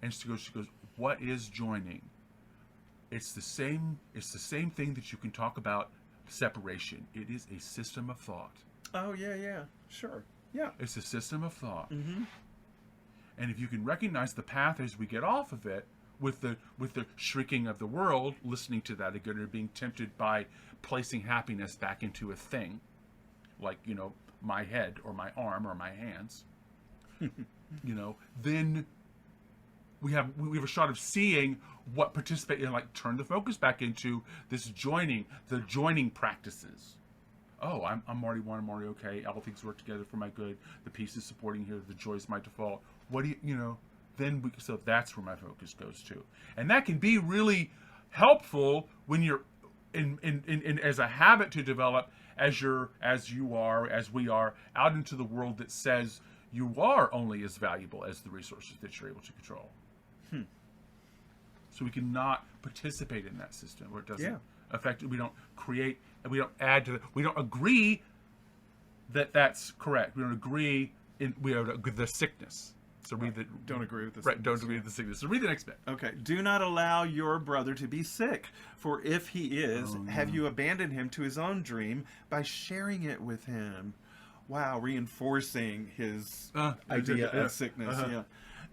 And she goes, what is joining? It's the same thing that you can talk about separation. It is a system of thought. Oh, yeah, sure. Yeah. It's a system of thought. And if you can recognize the path as we get off of it, with the shrinking of the world, listening to that again, or being tempted by placing happiness back into a thing, like, my head or my arm or my hands, then we have a shot of seeing what participate in, like, turn the focus back into this joining, the joining practices. Oh, I'm already one, I'm already okay. All things work together for my good. The peace is supporting here. The joy is my default. What do then so that's where my focus goes to. And that can be really helpful when you're in as a habit to develop as we are out into the world that says you are only as valuable as the resources that you're able to control. So we cannot participate in that system where it doesn't affect. We don't create, and we don't add to it. We don't agree that that's correct. We don't agree we have the sickness. So read the. Don't agree with the sickness. Right, don't agree with the sickness. So read the next bit. Okay. Do not allow your brother to be sick, for if he is, have you abandoned him to his own dream by sharing it with him? Wow, reinforcing his Yeah. idea of sickness. Yeah.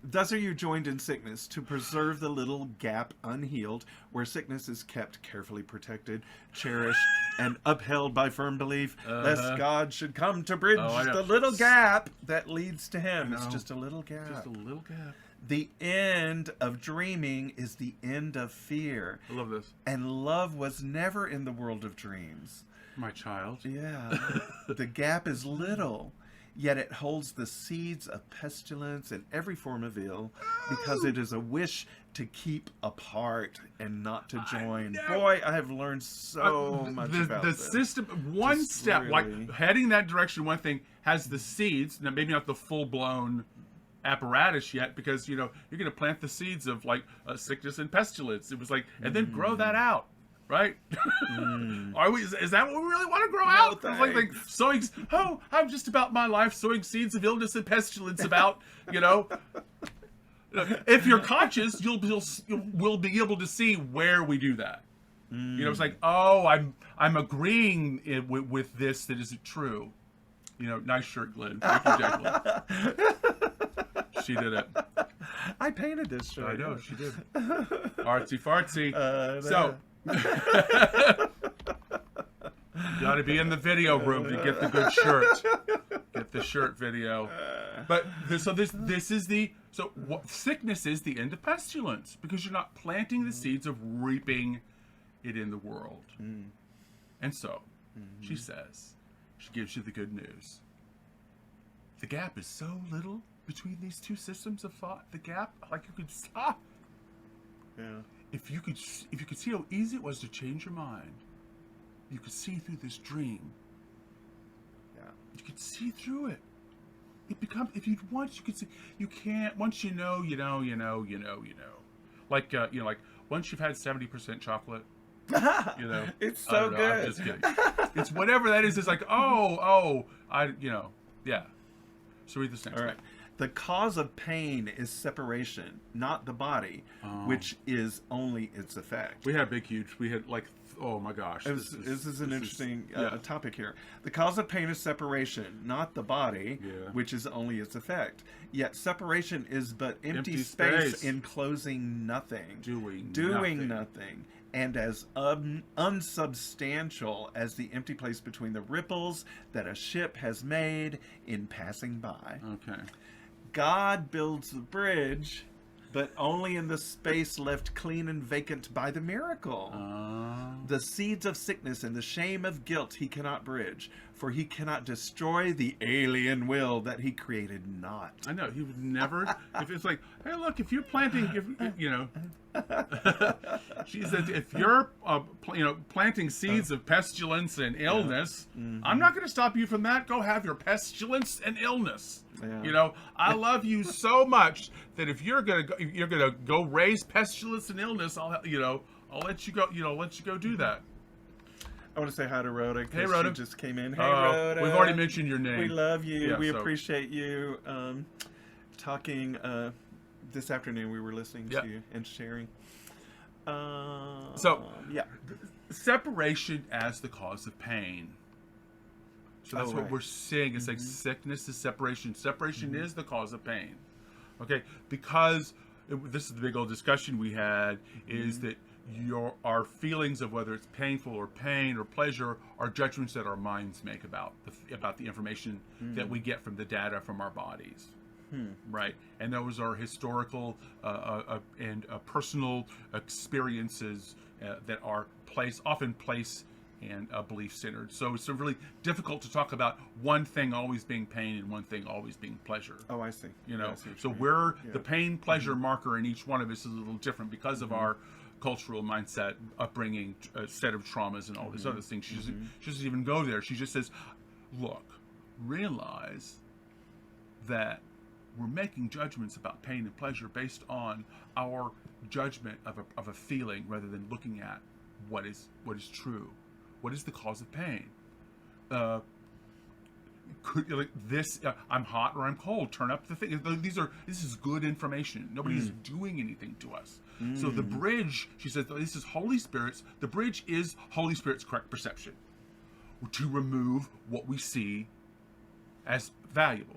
Thus are you joined in sickness, to preserve the little gap unhealed, where sickness is kept carefully protected, cherished, and upheld by firm belief, lest God should come to bridge the little gap that leads to him. It's just a little gap. Just a little gap. The end of dreaming is the end of fear. I love this. And love was never in the world of dreams. My child. Yeah. The gap is little, yet it holds the seeds of pestilence and every form of ill, because it is a wish to keep apart and not to join. Boy, I have learned so much about the this. system. One Just step, really- like heading that direction. One thing has the seeds. Now, maybe not the full-blown apparatus yet, because you're going to plant the seeds of like sickness and pestilence. It was like, and then grow that out. Right? Are we? Is that what we really want to grow out? It's like sowing. Oh, I'm just about my life sowing seeds of illness and pestilence about. If you're conscious, you'll be able to see where we do that. It's like, oh, I'm agreeing with this that isn't true. Nice shirt, Glen. Thank you, Jacqueline. She did it. I painted this shirt. I know, she did. Artsy fartsy. You got to be in the video room to get the good shirt. Get the shirt video. But sickness is the end of pestilence, because you're not planting the seeds of reaping it in the world. And so, she says, she gives you the good news. The gap is so little between these two systems of thought. The gap, like you could stop. Yeah. If you could see how easy it was to change your mind, you could see through this dream. Yeah. You could see through it. It becomes, if you once you could see, you can't. Once you know. Like like once you've had 70% chocolate. It's so good. I'm just kidding. It's whatever that is. It's like yeah. So read this next. All right. The cause of pain is separation, not the body, which is only its effect. We had we had like, oh my gosh. This is an interesting topic here. The cause of pain is separation, not the body, which is only its effect. Yet separation is but empty space enclosing nothing. Doing nothing. And as unsubstantial as the empty place between the ripples that a ship has made in passing by. Okay. God builds the bridge, but only in the space left clean and vacant by the miracle. The seeds of sickness and the shame of guilt he cannot bridge, for he cannot destroy the alien will that he created not. I know, he would never. If it's like, hey, look, if you're planting, she said, if you're planting seeds of pestilence and illness, I'm not going to stop you from that. Go have your pestilence and illness. Yeah. I love you so much that if you're gonna go raise pestilence and illness, I'll let you go. Let you go do that. I want to say hi to Rhoda. Hey, Rhoda. She just came in. Hey, Rhoda. We've already mentioned your name. We love you. Yeah, we appreciate you talking this afternoon. We were listening to you and sharing. Separation as the cause of pain. So that's what we're seeing. It's like sickness is separation. Separation is the cause of pain. Okay, because this is the big old discussion we had, is that our feelings of whether it's painful or pain or pleasure are judgments that our minds make about the information that we get from the data from our bodies. Right, and those are historical and personal experiences that are often place and belief centered. So it's really difficult to talk about one thing always being pain and one thing always being pleasure. Oh, I see. So the pain pleasure marker in each one of us is a little different because of our cultural mindset, upbringing, set of traumas, and all this other things. She doesn't even go there. She just says, look, realize that we're making judgments about pain and pleasure based on our judgment of a feeling rather than looking at what is true. What is the cause of pain? I'm hot or I'm cold. Turn up the thing. This is good information. Nobody is doing anything to us. So the bridge, she says, this is Holy Spirit's. The bridge is Holy Spirit's correct perception to remove what we see as valuable.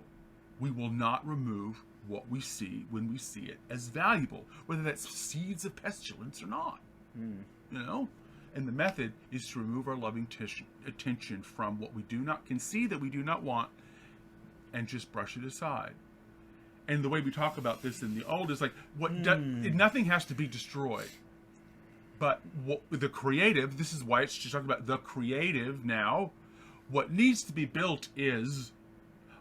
We will not remove what we see when we see it as valuable, whether that's seeds of pestilence or not. You know? And the method is to remove our loving attention from what we can see that we do not want, and just brush it aside. And the way we talk about this in the old is like, nothing has to be destroyed. But the creative, this is why she's talking about the creative now. What needs to be built is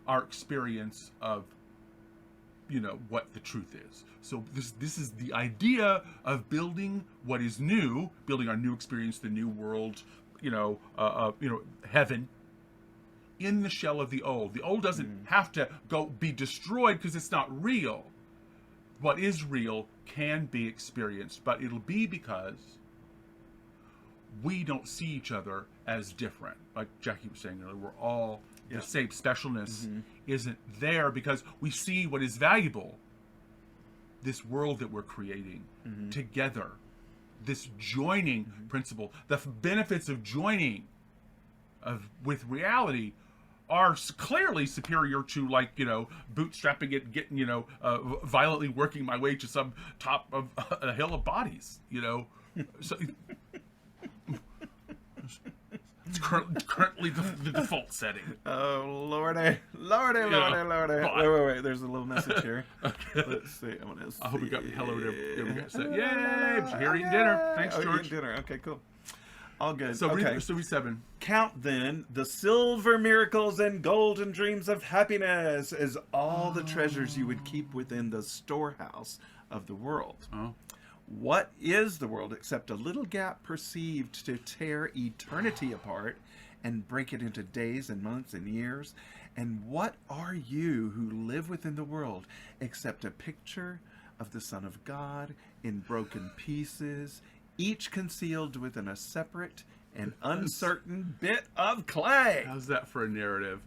our experience of, what the truth is. So this is the idea of building what is new, building our new experience, the new world, heaven, in the shell of the old. The old doesn't have to be destroyed because it's not real. What is real can be experienced, but it'll be because we don't see each other as different. Like Jackie was saying earlier, we're all the same. Specialness isn't there because we see what is valuable. This world that we're creating together, this joining principle, the benefits of joining with reality are clearly superior to, like, bootstrapping it, getting, violently working my way to some top of a hill of bodies, So it's currently the default setting. Oh, Lordy. Wait. There's a little message here. Okay. Let's see. I hope we got hello to we got set. Yay! Here eating dinner. Thanks, George. Eating dinner. Okay, cool. All good. So okay. read 7. Count then the silver miracles and golden dreams of happiness as all the treasures you would keep within the storehouse of the world. Oh. What is the world except a little gap perceived to tear eternity apart and break it into days and months and years? And what are you who live within the world except a picture of the Son of God in broken pieces, each concealed within a separate and uncertain bit of clay? How's that for a narrative?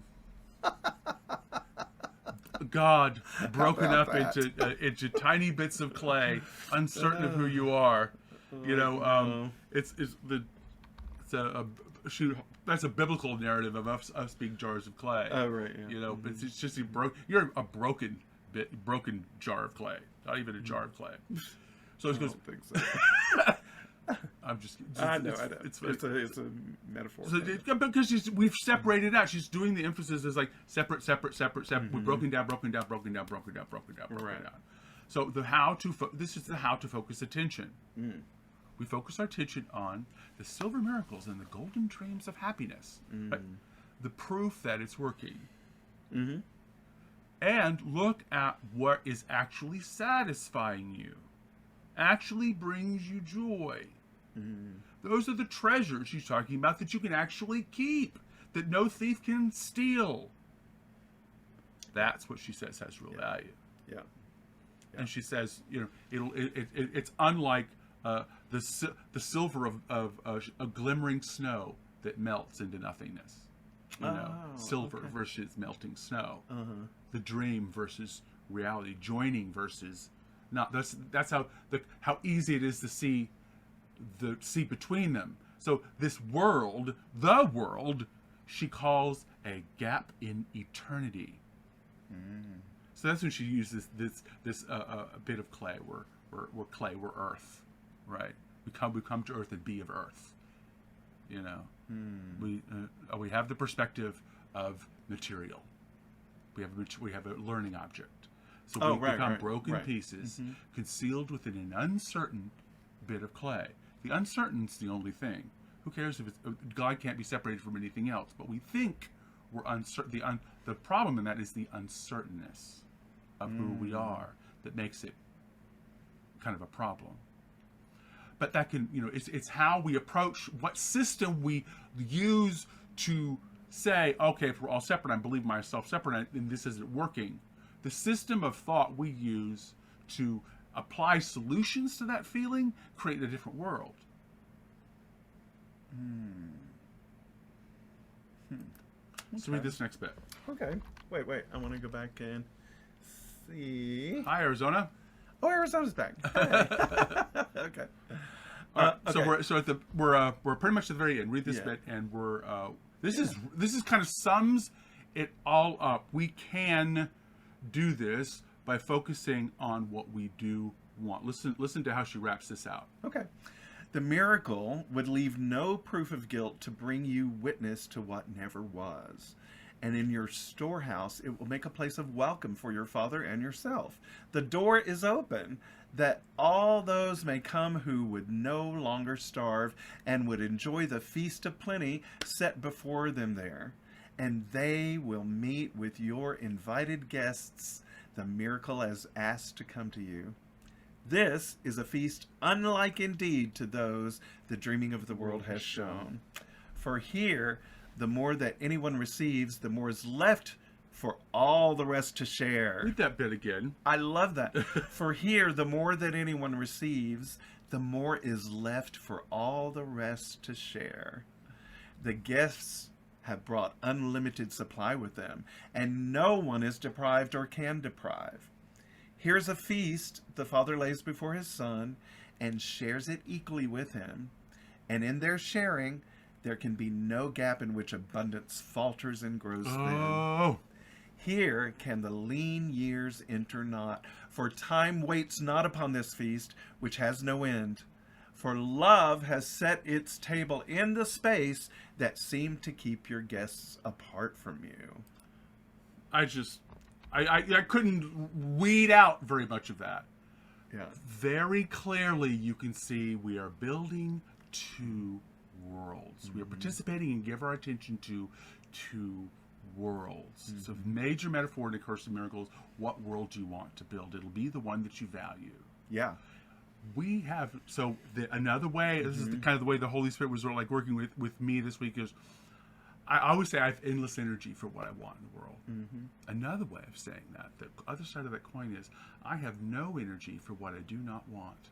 God broken up into tiny bits of clay, uncertain of who you are. It's that's a biblical narrative of us being jars of clay. Oh right. Yeah. But it's just you're a broken jar of clay, not even a jar of clay. So it goes. I don't think so. I'm just. I know. It's a metaphor. So because we've separated out. She's doing the emphasis as like separate. We've broken down. Right. So this is the how to focus attention. We focus our attention on the silver miracles and the golden dreams of happiness. Right? The proof that it's working. And look at what is actually satisfying you. Actually brings you joy. Those are the treasures she's talking about that you can actually keep, that no thief can steal. That's what she says has real value. Yeah. And she says, it's unlike the silver of a glimmering snow that melts into nothingness. Silver versus melting snow. The dream versus reality. Joining versus not. That's how easy it is to see between them. So this world, the world, she calls a gap in eternity. So that's when she uses this bit of clay. We're clay. We're earth, right? We come to earth and be of earth. We have the perspective of material. We have a learning object. So we become broken pieces concealed within an uncertain bit of clay. The uncertain's the only thing. Who cares if God can't be separated from anything else? But we think we're uncertain. The problem in that is the uncertainness of who we are that makes it kind of a problem. But that can, it's how we approach, what system we use to say, okay, if we're all separate, I believe myself separate, and this isn't working. The system of thought we use to apply solutions to that feeling create a different world. So read this next bit. Okay. Wait. I want to go back and see. Hi, Arizona. Oh, Arizona's back. Hey. Okay. Okay. So we're pretty much at the very end. Read this bit, and we're this is kind of sums it all up. We can do this by focusing on what we do want. Listen to how she wraps this out. Okay. The miracle would leave no proof of guilt to bring you witness to what never was. And in your storehouse, it will make a place of welcome for your father and yourself. The door is open, that all those may come who would no longer starve and would enjoy the feast of plenty set before them there. And they will meet with your invited guests, the miracle has asked to come to you. This is a feast unlike indeed to those the dreaming of the world has shown. For here, the more that anyone receives, the more is left for all the rest to share. Read that bit again. I love that. For here, the more that anyone receives, the more is left for all the rest to share. The guests have brought unlimited supply with them, and no one is deprived or can deprive. Here's a feast the Father lays before his Son and shares it equally with him. And in their sharing, there can be no gap in which abundance falters and grows thin. Here can the lean years enter not, for time waits not upon this feast, which has no end. For love has set its table in the space that seemed to keep your guests apart from you. I couldn't weed out very much of that. Yeah. Very clearly, you can see we are building two worlds. We are participating and give our attention to two worlds. So major metaphor in A Course in Miracles, what world do you want to build? It'll be the one that you value. Yeah. We have, so another way, this is kind of the way the Holy Spirit was sort of like working with me this week is, I always say I have endless energy for what I want in the world. Another way of saying that, the other side of that coin is, I have no energy for what I do not want.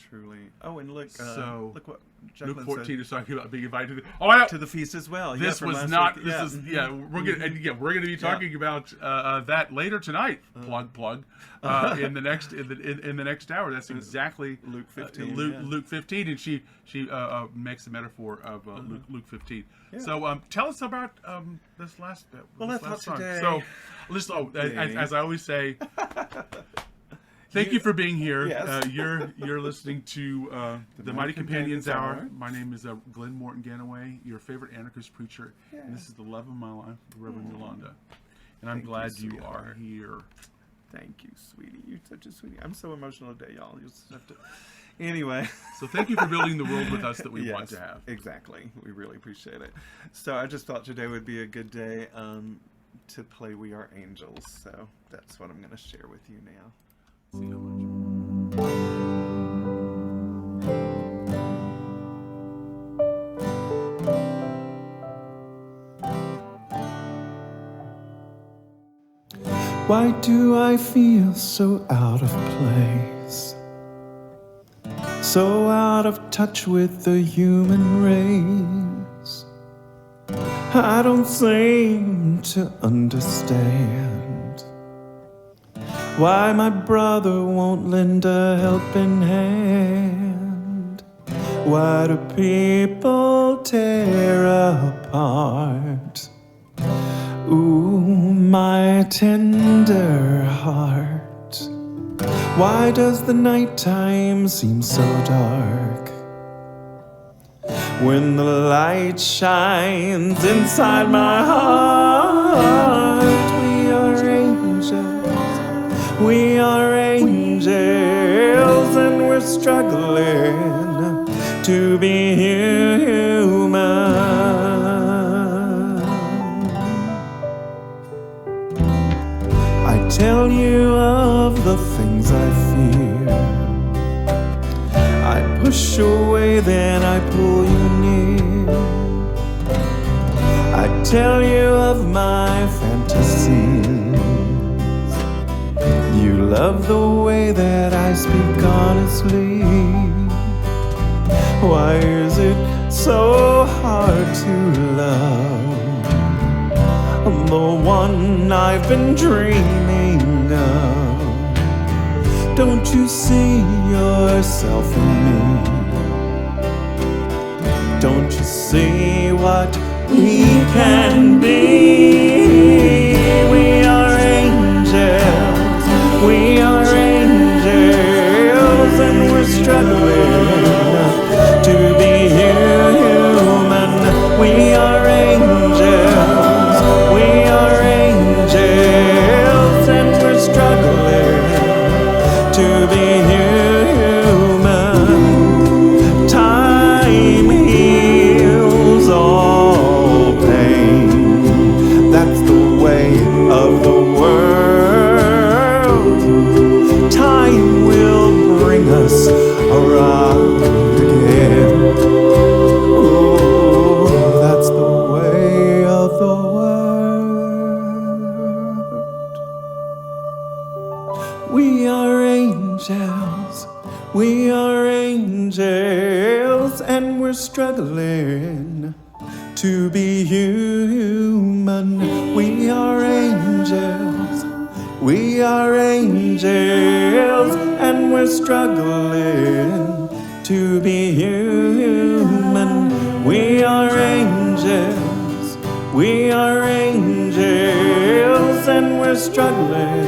Truly. Oh, and look, So, look what Luke Jacqueline 14 said. is talking about being invited to the, oh, I know. To the feast as well. This from was last not. week. This is we're gonna be talking about that later tonight. Plug in the next in the next hour. That's exactly Luke 15. Luke 15, and she makes a metaphor of Luke 15. Yeah. So tell us about this last bit. Well, this I last thought song. today- So listen. As I always say. Thank you for being here. Yes. You're listening to the Mighty Companions Hour. My name is Glen Morton Ganaway, your favorite anarchist preacher, and this is the love of my life, Reverend Yolanda. And I'm glad you are here. Thank you, sweetie. You're such a sweetie. I'm so emotional today, y'all. You'll just have to. Anyway. So thank you for building the world with us that we want to have. Exactly. We really appreciate it. So I just thought today would be a good day to play We Are Angels. So that's what I'm going to share with you now. See how much. Why do I feel so out of place? So out of touch with the human race? I don't seem to understand why my brother won't lend a helping hand. Why do people tear apart? Ooh, my tender heart. Why does the nighttime seem so dark? When the light shines inside my heart, we are angels, we are angels, and we're struggling to be human. I tell you of the things I fear. I push away, then I pull you near. I tell you of my fantasies. You love the way that I speak honestly. Why is it so hard to love the one I've been dreaming of? Don't you see yourself in me? Don't you see what we can be. We are angels, we are angels, and we're struggling to be human. We are angels, we are angels, and we're struggling to be human. Time heals all pain. That's the way of the world. Time will bring us around again. Oh, that's the way of the world. We are angels, we are angels, and we're struggling to be human. We are angels, we are angels, and we're struggling to be human. We are angels, we are angels, and we're struggling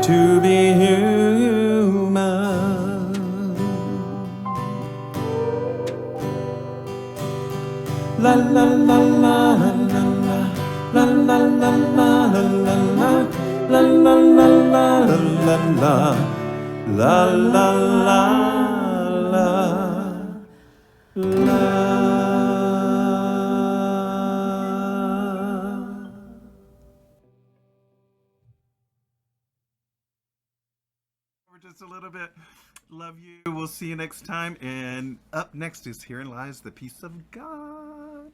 to be human. La la la la la la la la la la la la la la la la la la. Just a little bit. Love you. We'll see you next time. And up next is Herein Lies the Peace of God.